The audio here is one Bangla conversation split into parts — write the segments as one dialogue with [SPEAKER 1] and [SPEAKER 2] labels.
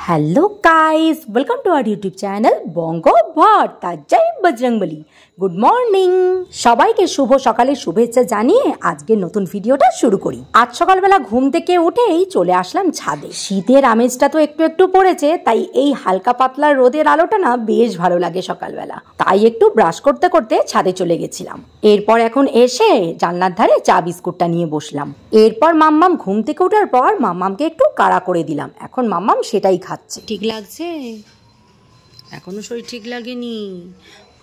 [SPEAKER 1] Hello guys, welcome to our YouTube channel Banga Bharta. জয় বজরংবলী। গুড মর্নিং সবাইকে, শুভ সকালের শুভেচ্ছা জানিয়ে আজকে নতুন ভিডিওটা শুরু করি। আজ সকালবেলা ঘুম থেকে উঠেই চলে আসলাম ছাদে। শীতের আমেজটা তো একটু একটু পড়েছে, তাই এই হালকা পাতলা রোদের আলোটা না বেশ ভালো লাগে সকালবেলা। তাই একটু ব্রাশ করতে করতে ছাদে চলে গেছিলাম। এরপর এখন এসে জানলার ধারে চা বিস্কুটটা নিয়ে বসলাম। এরপর মাম্মাম ঘুম থেকে ওঠার পর মাম্মামকে একটু কাড়া করে দিলাম। এখন মাম্মাম সেটাই খাচ্ছে। ঠিক লাগছে? এখনো শরীর ঠিক লাগেনি,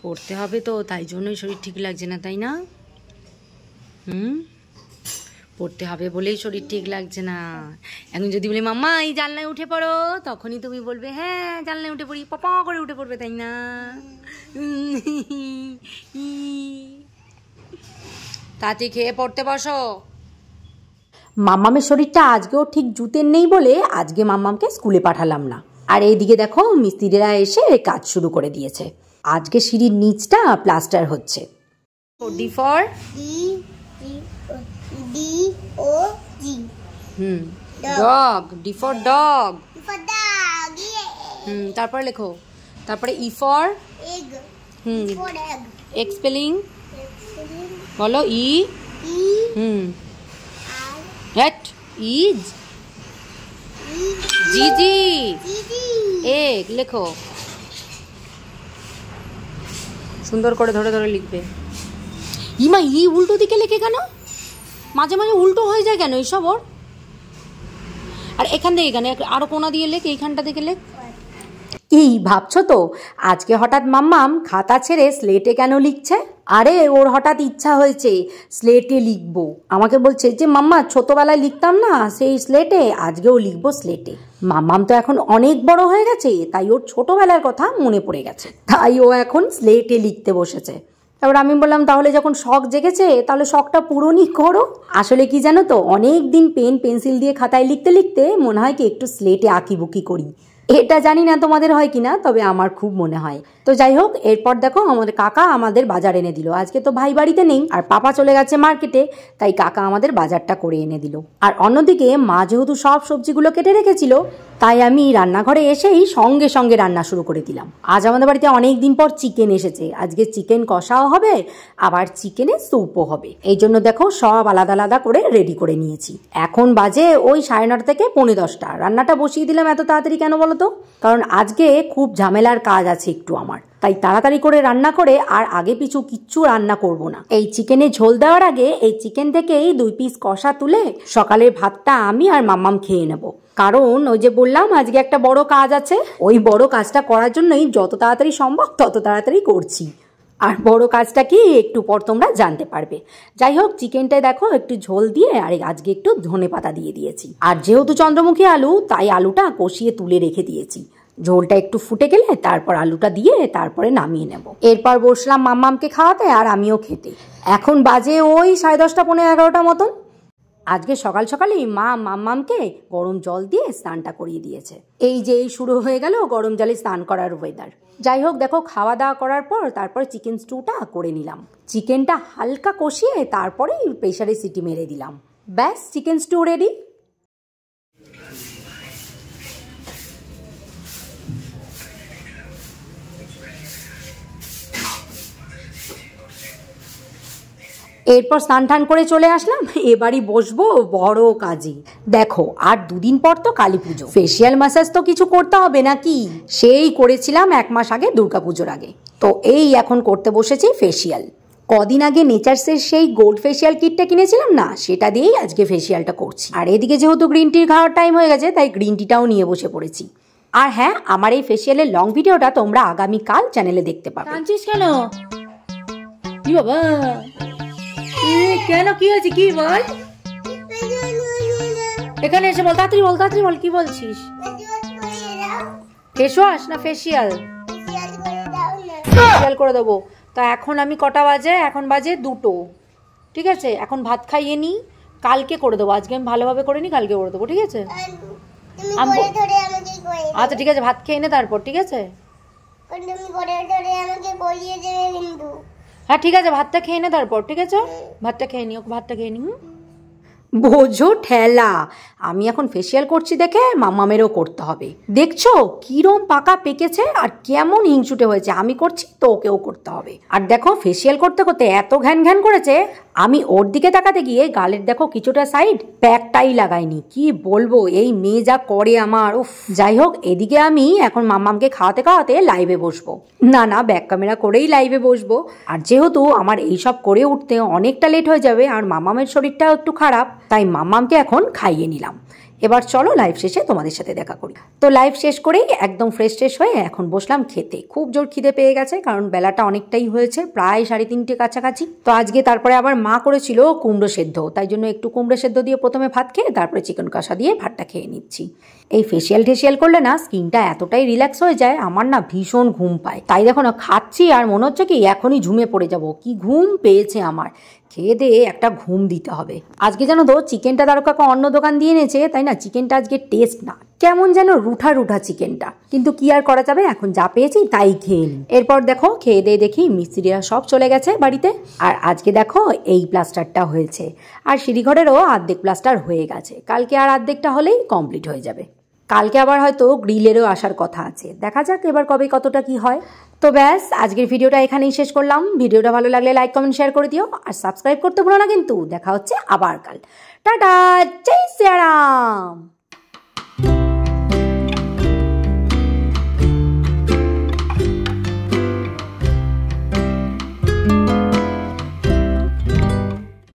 [SPEAKER 1] পড়তে হবে তো, তাই জন্যই শরীর ঠিক লাগছে না, তাই না? পড়তে হবে বলেই শরীর ঠিক লাগছে না। এখন যদি বলি মাম্মা এই জানলায় উঠে পড়ো, তখনই তুমি বলবে হ্যাঁ জানলায় উঠে পড়ি, পাপা করে উঠে পড়বে, তাই না? তাতে খেয়ে পড়তে বসো। মাম্মামের শরীরটা আজকেও ঠিক জুতের নেই বলে আজকে মাম্মামকে স্কুলে পাঠালাম না। আর এইদিকে দেখো মিস্ত্রিরা এসে কাজ শুরু করে দিয়েছে। আজকে সিঁড়ির নিচটা প্লাস্টার হচ্ছে। D for dog, D for dog. তারপরে লেখো, তারপরে ই ফর এগ স্পেলিং বলো। ই হেট ইজ জি জি এগ লেখো, সুন্দর করে ধরে ধরে লিখবে। ইমা ই উল্টো দিকে লেখে কেন? মাঝে মাঝে উল্টো হয়ে যায় কেন এইসব ওর? আর এখান থেকে এখানে আরো কোনা দিয়ে লেখ, এইখানটা থেকে লেখ। এই ভাবছো তো আজকে হঠাৎ মাম্মাম খাতা ছেড়ে স্লেটে কেন লিখছে? আরে ওর হঠাৎ ইচ্ছা হয়েছে স্লেটে লিখবো। আমাকে বলছে যে মাম্মা ছোটবেলায় লিখতাম না সেই স্লেটে, আজকেও লিখবো স্লেটে। মাম্মাম তো এখন অনেক বড় হয়ে গেছে, তাই ওর ছোটবেলার কথা মনে পড়ে গেছে, তাই ও এখন স্লেটে লিখতে বসেছে। তারপর আমি বললাম তাহলে যখন শখ জেগেছে তাহলে শখটা পূরণই করো। আসলে কি জানো তো, অনেক দিন পেন পেন্সিল দিয়ে খাতায় লিখতে লিখতে মনে হয় কি একটু স্লেটে আঁকিবুকি করি। এটা জানি না তোমাদের হয় কিনা, তবে আমার খুব মনে হয়। তো যাই হোক, এরপর দেখো আমাদের কাকা আমাদের বাজার এনে দিল। আজকে তো ভাই বাড়িতে নেই আর পাপা চলে গেছে মার্কেটে, তাই কাকা আমাদের বাজারটা করে এনে দিল। আর অন্যদিকে মা যেহেতু সব সবজিগুলো কেটে রেখেছিল, তাই আমি রান্নাঘরে এসেই সঙ্গে সঙ্গে রান্না শুরু করে দিলাম। আজ আমাদের বাড়িতে অনেক দিন পর চিকেন এসেছে। আজকে চিকেন কষাও হবে, আবার চিকেনের স্যুপও হবে। এই জন্য দেখো সব আলাদা আলাদা করে রেডি করে নিয়েছি। এখন বাজে ওই 9:30 থেকে 10:45। রান্নাটা বসিয়ে দিলাম এত তাড়াতাড়ি কেন বলো তো? কারণ আজকে খুব ঝামেলার কাজ আছে একটু আমার, তাই তাড়াতাড়ি করে রান্না করে আর আগে পিছু কিচ্ছু রান্না করব না। এই চিকেনে ঝোল দেওয়ার আগে এই চিকেন থেকেই 2 পিস কষা তুলে সকালের ভাতটা আমি আর মাম্মাম খেয়ে নেব। কারণ ওই যে বললাম আজকে একটা বড় কাজ আছে, ওই বড় কাজটা করার জন্যই যত তাড়াতাড়ি সম্ভব তত তাড়াতাড়ি করছি। আর বড় কাজটা কি একটু পর তোমরা জানতে পারবে। যাই হোক, চিকেনটায় দেখো একটু ঝোল দিয়ে আর আজকে একটু ধনেপাতা দিয়ে দিয়েছি। আর যেহেতু চন্দ্রমুখী আলু, তাই আলুটা কষিয়ে তুলে রেখে দিয়েছি। ঝোলটা একটু ফুটে গেলে তারপর আলুটা দিয়ে তারপরে নামিয়ে নেব। এরপর বসলাম মাম্মামকে খাওয়াতে আর আমিও খেতে। এখন বাজে ওই 10:30 পৌনে 11টা মতন। আজকে সকাল সকালেই মা মাম্মামকে গরম জল দিয়ে স্নানটা করিয়ে দিয়েছে। এই যে এই শুরু হয়ে গেল গরম জলে স্নান করার ওয়েদার। যাই হোক দেখো, খাওয়া দাওয়া করার পর তারপরে চিকেন স্টুটা করে নিলাম। চিকেনটা হালকা কষিয়ে তারপরে প্রেসারে সিটি মেরে দিলাম। ব্যাস, চিকেন স্টু রেডি। এরপর স্নান টান করে চলে আসলাম। এবারই বসবো বড় কাজে। দেখো আর 2 দিন পর তো কালী পুজো। ফেসিয়াল ম্যাসাজ তো কিছু করতে হবে নাকি? সেই করেছিলাম 1 মাস আগে, দুর্গাপুজোর আগে। তো এই এখন করতে বসেছি ফেসিয়াল। কদিন আগে নেচার্সের সেই গোল্ড ফেসিয়াল কিটটা কিনেছিলাম না, সেটা দিয়েই আজকে ফেসিয়ালটা করছি। আর এদিকে যেহেতু গ্রিন টির খাওয়ার টাইম হয়ে গেছে, তাই গ্রিন টিটাও নিয়ে বসে পড়েছি। আর হ্যাঁ, আমার এই ফেসিয়ালের লং ভিডিওটা তোমরা আগামীকাল চ্যানেলে দেখতে পাবে। জানছিস কেন? কি বাবা, কেন কি হয়েছে কি বল? এখানে এসে বল, তাড়াতাড়ি বল, তাড়াতাড়ি বল, কি বলছিস? ফেস ওয়াশ না ফেসিয়াল? ফেসিয়াল করে দেবো। তা এখন আমি কটা বাজে? এখন বাজে 2টো। ঠিক আছে, এখন ভাত খাইয়ে নি, কালকে করে দেবো। আজকে আমি ভালোভাবে করে নি, কালকে করে দেবো। ঠিক আছে? আচ্ছা ঠিক আছে, ভাত খেয়ে নে তারপর। ঠিক আছে? হ্যাঁ ঠিক আছে, ভাতটা খেয়ে নে তারপর। ঠিক আছে, ভাতটা খেয়ে নি, ভাতটা খেয়ে নি। বোঝো ঠেলা, আমি এখন ফেসিয়াল করছি দেখে মাম্মামেরও করতে হবে। দেখছো কিরম পাকা পেকেছে আর কেমন হিংসুটে হয়েছে, আমি করছি তো ওকেও করতে হবে। আর দেখো ফেসিয়াল করতে করতে এত ঘ্যান ঘ্যান করেছে, আমি ওর দিকে তাকাতে গিয়ে গালের দেখো কিছুটা সাইড প্যাকটাই লাগাইনি। কি বলবো, এই মেয়ে যা করে আমার, উফ। যাই হোক, এদিকে আমি এখন মাম্মামকে খাওয়াতে খাওয়াতে লাইভে বসবো। না ব্যাক ক্যামেরা করেই লাইভে বসবো। আর যেহেতু আমার এইসব করে উঠতে অনেকটা লেট হয়ে যাবে আর মাম্মামের শরীরটাও একটু খারাপ, তাই মাম্মামকে এখন খাইয়ে নিলাম। এবার চলো লাইভ শেষে তোমাদের সাথে দেখা করি। তো লাইভ শেষ করেই একদম ফ্রেশ হয়ে এখন বসলাম খেতে। খুব জোর খিদে পেয়ে গেছে, কারণ বেলাটা অনেকটাই হয়েছে, প্রায় 3:30 কাছাকাছি। তো আজকে তারপরে আবার মা করেছিল কুমড়ো সেদ্ধ, তাই জন্য একটু কুমড়ো সেদ্ধ দিয়ে প্রথমে ভাত খেয়ে তারপরে চিকেন কষা দিয়ে ভাতটা খেয়ে নিচ্ছি। এই ফেসিয়াল করলে না স্কিনটা এতটাই রিল্যাক্স হয়ে যায়, আমার না ভীষণ ঘুম পায়। তাই দেখো না খাচ্ছি আর মনে হচ্ছে কি এখনই ঝুমে পড়ে যাব, কি ঘুম পেয়েছে আমার। খেয়ে দিয়ে একটা ঘুম দিতে হবে। আজকে জানো তো চিকেনটা দারু কাকা অন্য দোকান দিয়ে এনেছে, তাই না চিকেনটা আজকে টেস্ট না, কেমন যেন রুঠা চিকেনটা। কিন্তু কি আর করা যাবে, এখন যা পেয়েছি তাই খেয়ে নিই। এরপর দেখো খেয়ে দিয়ে দেখি মিস্ত্রিরা সব চলে গেছে বাড়িতে। আর আজকে দেখো এই প্লাস্টারটা হয়েছে, আর সিঁড়িঘরেরও অর্ধেক প্লাস্টার হয়ে গেছে। কালকে আর অর্ধেকটা হলেই কমপ্লিট হয়ে যাবে। কালকে আবার হয়তো গ্রিলেরও আসার কথা আছে, দেখা যাক এবার কবে কতটা কি হয়। তো ব্যাস, আজকের ভিডিওটা এখানেই শেষ করলাম। ভিডিওটা ভালো লাগলে লাইক কমেন্ট শেয়ার করে দিও, আর সাবস্ক্রাইব করতে ভুলো না কিন্তু। দেখা হচ্ছে আবার কাল। টাটা, জয় শ্রীরাম।